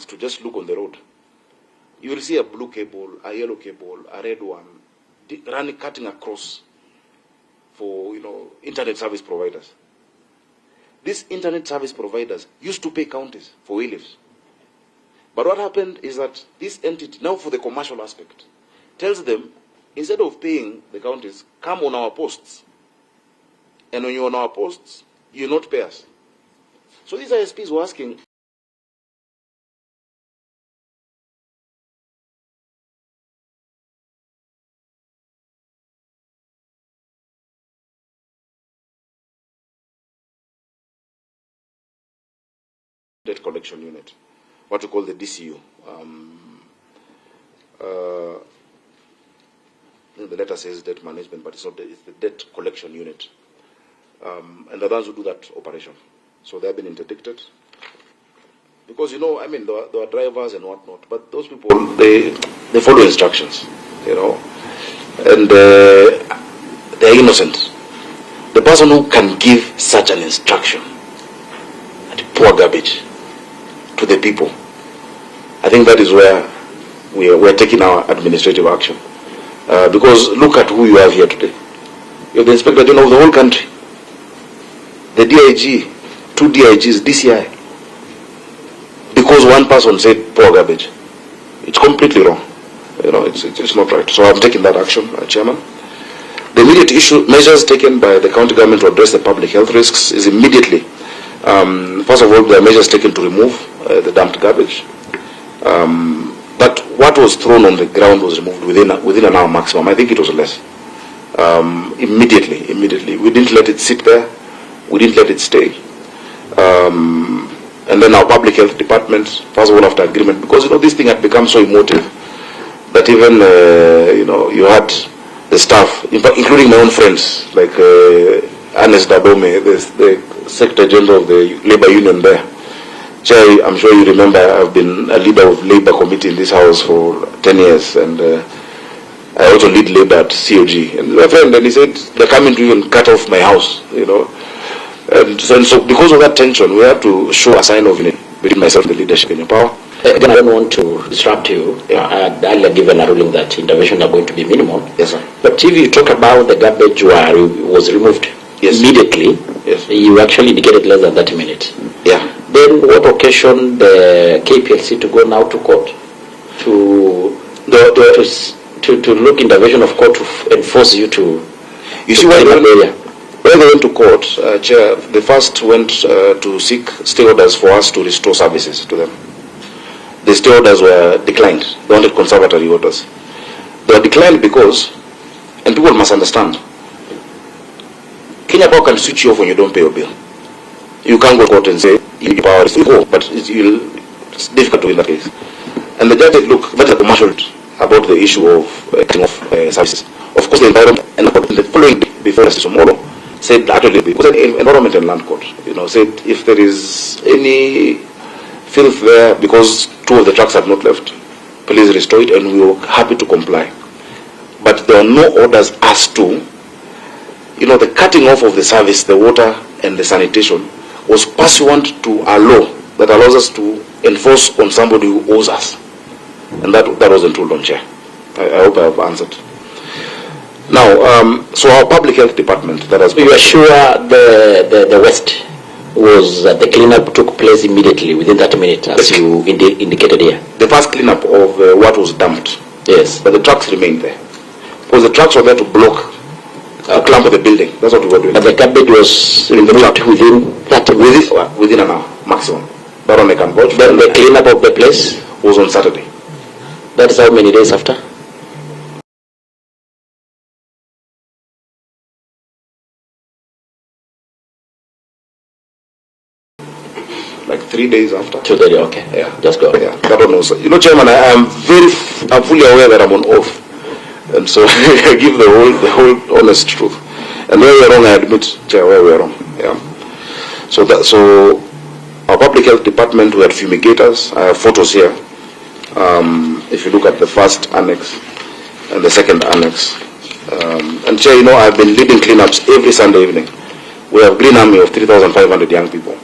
to just look on the road, you will see a blue cable, a yellow cable, a red one, cutting across for, internet service providers. These internet service providers used to pay counties for wheelers. But what happened is that this entity, now for the commercial aspect, tells them, instead of paying the counties, come on our posts. And when you're on our posts, you not pay us. So these ISPs were asking, debt collection unit, what we call the DCU. The letter says debt management, but it's not. It's the debt collection unit, and the ones who do that operation. So they have been interdicted because there are drivers and whatnot, but those people they follow instructions, and they are innocent. The person who can give such an instruction, and pour garbage to the people, I think that is where we're taking our administrative action. Because look at who you have here today. You have the Inspector General of the whole country, the DIG, 2 DIGs, DCI. Because one person said pour garbage. It's completely wrong. It's not right. So I'm taking that action, Chairman. The immediate measures taken by the county government to address the public health risks is immediately, first of all, there are measures taken to remove the dumped garbage. But what was thrown on the ground was removed within an hour maximum. I think it was less. Immediately. We didn't let it sit there. We didn't let it stay. And then our public health department, first of all, after agreement, because this thing had become so emotive that even you had the staff, including my own friends, like Ernest Dadome, the Secretary General of the Labour Union there. Chair, I'm sure you remember I've been a leader of Labour Committee in this house for 10 years, and I also lead Labour at COG. And my friend, and he said, they're coming to you and cut off my house, And so because of that tension, we have to show a sign of unity between myself and the leadership in your power. Again, I don't want to disrupt you. Yeah. I'll given a ruling that intervention are going to be minimal. Yes, sir. But if you talk about the garbage was removed immediately, yes, you actually indicated less than 30 minutes. Yeah. Then what occasioned the KPLC to go now to court to look intervention of court to enforce you to? You see why when they went to court, Chair, they first went to seek stay orders for us to restore services to them. The stay orders were declined. They wanted conservatory orders. They were declined because, and people must understand, Kenya Power can switch you off when you don't pay your bill. You can't go to court and say, your power is go, but it's difficult to win that case. And the judge said, look, that's a commercial about the issue of cutting off services. Of course, the environment and the following day before the tomorrow said actually it was an environment and land court. Said if there is any filth there because 2 of the trucks have not left, please restore it, and we were happy to comply. But there are no orders as to, the cutting off of the service, the water and the sanitation was pursuant to a law that allows us to enforce on somebody who owes us. And that wasn't ruled on, Chair. I hope I have answered. Now, so our public health department that has been... You are sure the West was, the cleanup took place immediately within 30 minutes, as you indicated here? The first cleanup of what was dumped. Yes. But the trucks remained there. Because the trucks were there to block a clump of the building. That's what we were doing. But the garbage was removed within 30 minutes? Within an hour, maximum. That one I can vouch. Then the cleanup of the place? Was on Saturday. That is how many days after? Like 3 days after. 2 days, okay. Yeah. Just go. Yeah, that one also. Chairman, I'm fully aware that I'm on oath. And so I give the whole honest truth. And where we're wrong, I admit, Chair, where we're wrong. Yeah. So our public health department, we had fumigators. I have photos here. If you look at the first annex and the second annex. And Chair, I've been leading cleanups every Sunday evening. We have Green Army of 3,500 young people.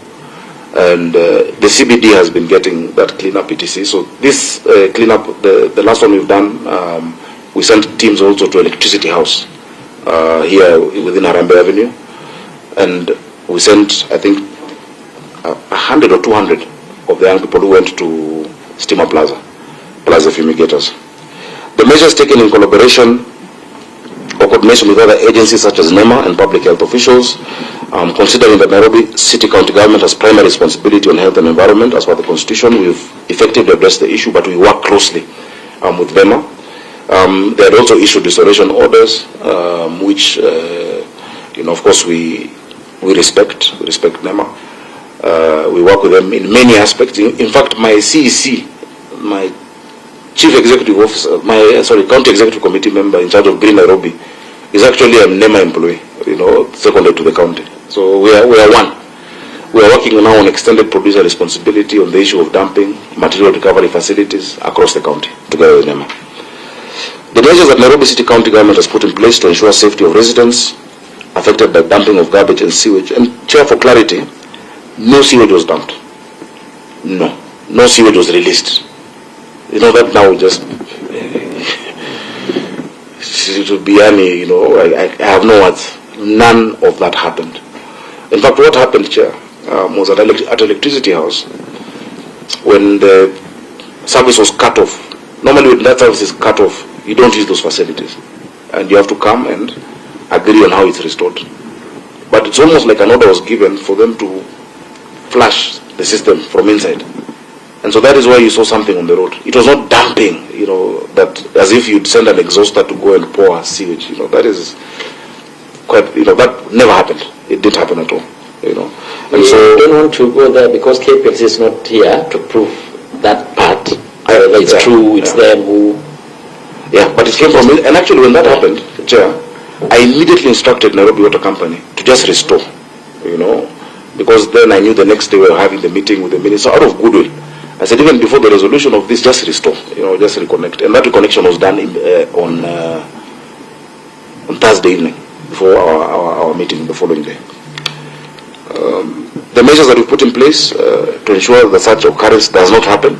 And the CBD has been getting that cleanup etc. So this cleanup, the last one we've done, we sent teams also to Electricity House here within Harambee Avenue, and we sent, I think, 100 or 200 of the young people who went to Stima Plaza fumigators. The measures taken in collaboration or coordination with other agencies such as NEMA and public health officials, considering that Nairobi City County Government has primary responsibility on health and environment as per the Constitution, we've effectively addressed the issue, but we work closely with NEMA. They had also issued restoration orders, which, of course, we respect. We respect NEMA. We work with them in many aspects. In fact, my CEC, my Chief Executive Officer, County Executive Committee member in charge of Green Nairobi, is actually a NEMA employee, seconded to the county. So we are one. We are working now on extended producer responsibility on the issue of dumping, material recovery facilities across the county, together with NEMA. The measures that Nairobi City County Government has put in place to ensure safety of residents affected by dumping of garbage and sewage, and Chair, for clarity, no sewage was dumped. No sewage was released. That now just, it would be any, I have no words. None of that happened. In fact, what happened, Chair, was at Electricity House, when the service was cut off. Normally when that service is cut off, you don't use those facilities. And you have to come and agree on how it's restored. But it's almost like an order was given for them to flush the system from inside. And so that is why you saw something on the road. It was not dumping, that as if you'd send an exhauster to go and pour sewage. That is quite, that never happened. It didn't happen at all, And so don't want to go there because KPLC is not here to prove that part. It's true, it's them who... Yeah, but it came from... And actually when that happened, Chair, I immediately instructed Nairobi Water Company to just restore, because then I knew the next day we were having the meeting with the minister out of goodwill. I said, even before the resolution of this, just restore, just reconnect. And that reconnection was done on Thursday evening, before our meeting the following day. The measures that we put in place to ensure that such occurrence does not happen.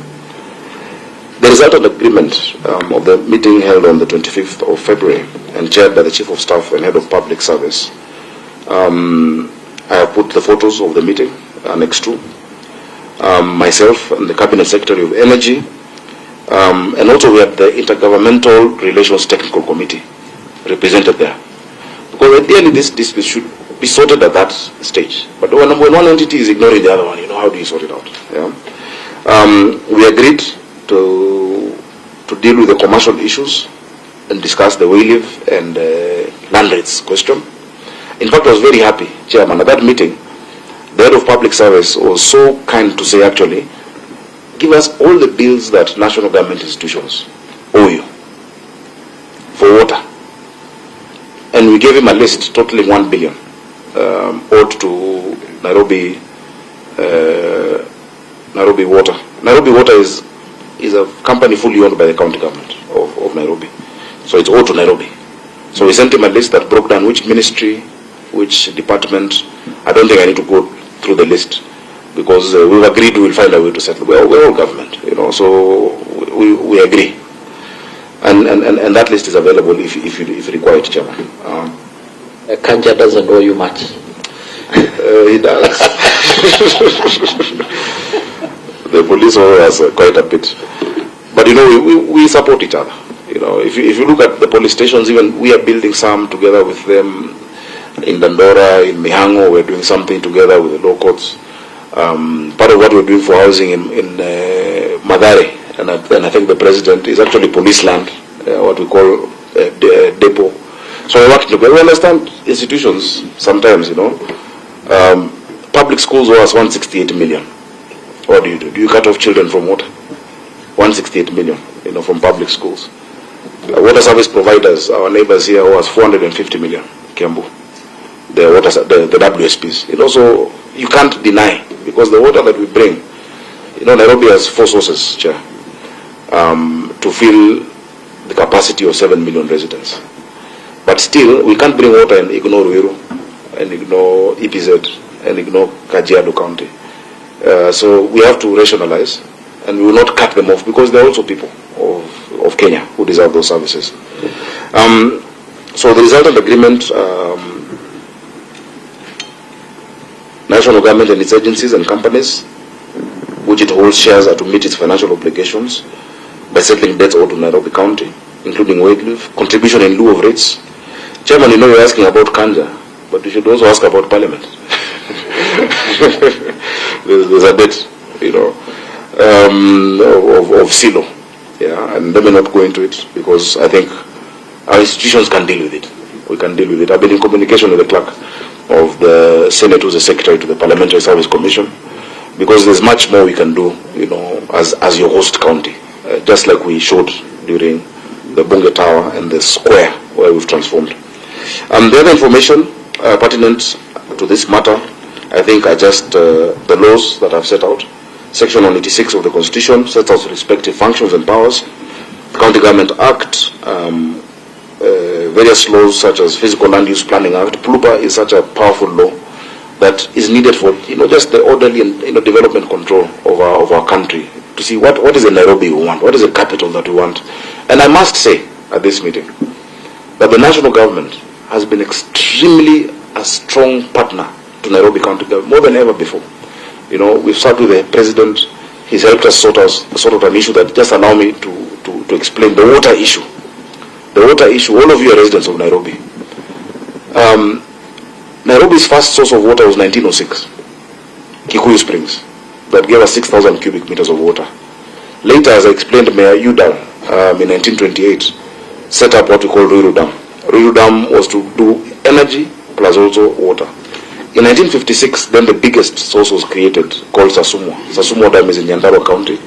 The resultant agreement of the meeting held on the 25th of February and chaired by the Chief of Staff and Head of Public Service. I have put the photos of the meeting next to myself and the Cabinet Secretary of Energy, and also we had the Intergovernmental Relations Technical Committee represented there. Because ideally this dispute should be sorted at that stage. But when one entity is ignoring the other one, how do you sort it out? Yeah? We agreed to deal with the commercial issues and discuss the way live and land rates question. In fact, I was very happy, Chairman, at that meeting, the Head of Public Service was so kind to say, actually, give us all the bills that national government institutions owe you for water. And we gave him a list totaling 1 billion owed to Nairobi Water. Nairobi Water is a company fully owned by the county government of Nairobi. So it's owed to Nairobi. So we sent him a list that broke down which ministry, which department. I don't think I need to go through the list because we've agreed we will find a way to settle. We're all government, so we agree. And that list is available if you require it, Chairman. Kanja doesn't owe you much. He does. The police owe us quite a bit. But we support each other. If you look at the police stations, even we are building some together with them. In Dandora, in Mihango, we're doing something together with the law courts. Part of what we're doing for housing in Madare, and I think the president is actually police land, what we call depot. So we're working together. We understand institutions sometimes, Public schools owe us 168 million. What do? Do you cut off children from water? 168 million, from public schools. Water service providers, our neighbors here, owe us 450 million, Kiambu. The WSPs. So you can't deny, because the water that we bring, Nairobi has 4 sources, Chair, to fill the capacity of 7 million residents. But still, we can't bring water and ignore Ruto, and ignore EPZ, and ignore Kajiado County. So we have to rationalize, and we will not cut them off, because they're also people of Kenya who deserve those services. So the resultant agreement, national government and its agencies and companies, which it holds shares, are to meet its financial obligations by settling debts owed to Nairobi County, including wage leave, contribution in lieu of rates. Chairman, you know you're asking about Kanja, but you should also ask about Parliament. There's a debt, you know, of Silo, yeah, and let me not go into it, because I think our institutions can deal with it. We can deal with it. I've been in communication with the clerk of the Senate, who's the secretary to the Parliamentary Service Commission, because there's much more we can do, you know, as your host county, just like we showed during the Bunge Tower and the square where we've transformed. The other information pertinent to this matter, I think, are just the laws that I've set out. Section 186 of the Constitution sets out respective functions and powers. The County Government Act, various laws such as Physical Land Use Planning Act. PLUPA is such a powerful law that is needed for, you know, just the orderly and, you know, development control of our country, to see what is the Nairobi we want, what is the capital that we want. And I must say at this meeting that the national government has been extremely a strong partner to Nairobi County government, more than ever before. You know, we've sat with the president. He's helped us sort out an issue that, just allow me to explain, the water issue. The water issue, all of you are residents of Nairobi. Nairobi's first source of water was 1906, Kikuyu Springs, that gave us 6,000 cubic meters of water. Later, as I explained, Mayor Udall in 1928 set up what we call Ruto Dam. Ruto Dam was to do energy plus also water. In 1956, then the biggest source was created, called Sasumwa. Sasumwa Dam is in Nyandarua County,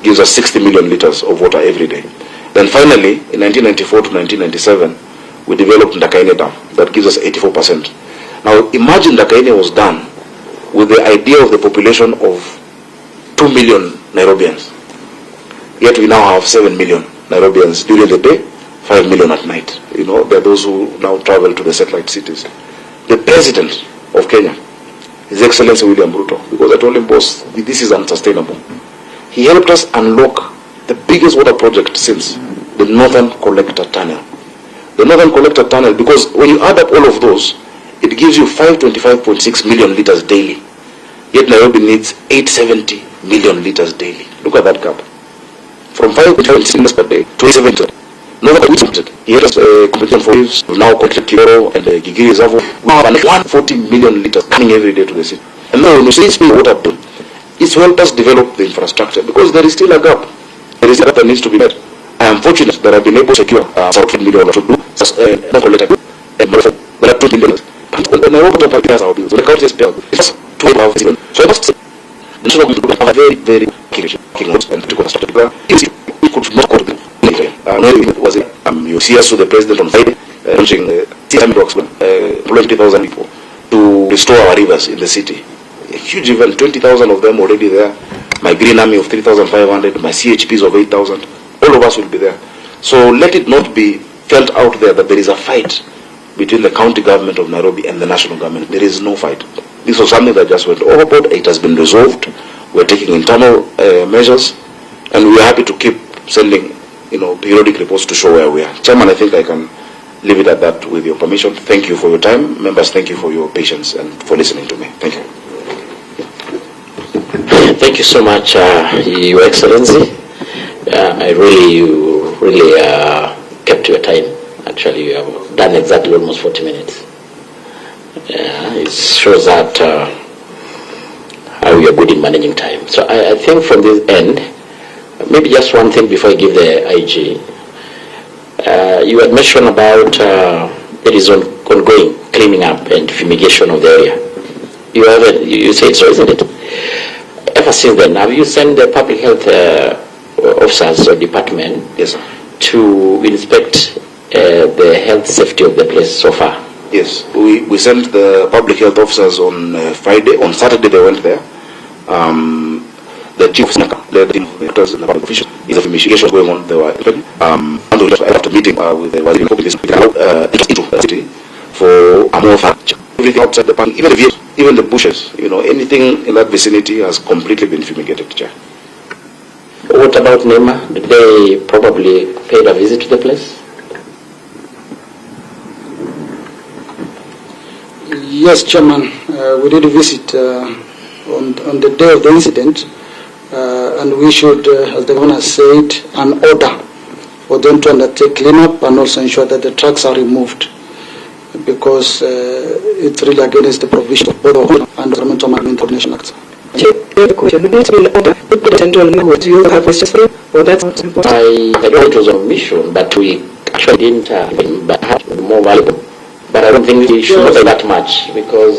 gives us 60 million liters of water every day. Then finally, in 1994 to 1997, we developed Ndakaine Dam, that gives us 84%. Now imagine Ndakaine was done with the idea of the population of 2 million Nairobians. Yet we now have 7 million Nairobians during the day, 5 million at night. You know, there are those who now travel to the satellite cities. The President of Kenya, His Excellency William Ruto, because I told him, boss, this is unsustainable. He helped us unlock the biggest water project since, the Northern Collector Tunnel. The Northern Collector Tunnel, because when you add up all of those, it gives you 525.6 million liters daily. Yet Nairobi needs 870 million liters daily. Look at that gap. From 526 liters per day to 870. Northern Collector, he had us competition for leaves. We've now collected Kiloro and the Gigiri Reservoir. We have 140 million liters coming every day to the city. And now when you say spring water bill, it's to help us develop the infrastructure, because there is still a gap. There is a gap that needs to be met. I am fortunate that I've been able to secure about 4 million to do collected and there are 2 million. But Nairobi to pay our bills. So the county is paid. It's 12,000. So I must say, the national government have a very, very keen and to construct the we could not go to the you see us with the president on Friday launching CSM blocks, 20,000 people to restore our rivers in the city. A huge event, 20,000 of them already there. My Green Army of 3,500, my CHPs of 8,000. All of us will be there. So let it not be felt out there that there is a fight between the county government of Nairobi and the national government. There is no fight. This was something that just went overboard. It has been resolved. We're taking internal measures, and we are happy to keep sending, you know, periodic reports to show where we are. Chairman, I think I can leave it at that with your permission. Thank you for your time. Members, thank you for your patience and for listening to me. Thank you. Thank you so much, Your Excellency. You really kept your time. Actually, you have done exactly almost 40 minutes. It shows that how you are good in managing time. So I think from this end, maybe just one thing before I give the IG. You had mentioned about there is ongoing cleaning up and fumigation of the area. You said so, isn't it? Ever since then, have you sent the public health officers or department, yes, sir, to inspect the health safety of the place so far? Yes, we sent the public health officers on Friday. On Saturday they went there. The chief of Sajaka, the doctors and the public officials, is a fumigation going on. They were after meeting with the into the city for a more fact. Everything outside the park, even the vehicles even the bushes, anything in that vicinity has completely been fumigated, Chair. What about NEMA? Did they probably pay a visit to the place? Yes, Chairman. We did visit on the day of the incident, and we should, as the governor said, an order for them to undertake cleanup and also ensure that the trucks are removed, because it's really against the provision of both the and the Environmental Management Coordination Act. I thought it was a mission, but we actually didn't have more valuable. But I don't think we should not say that much, because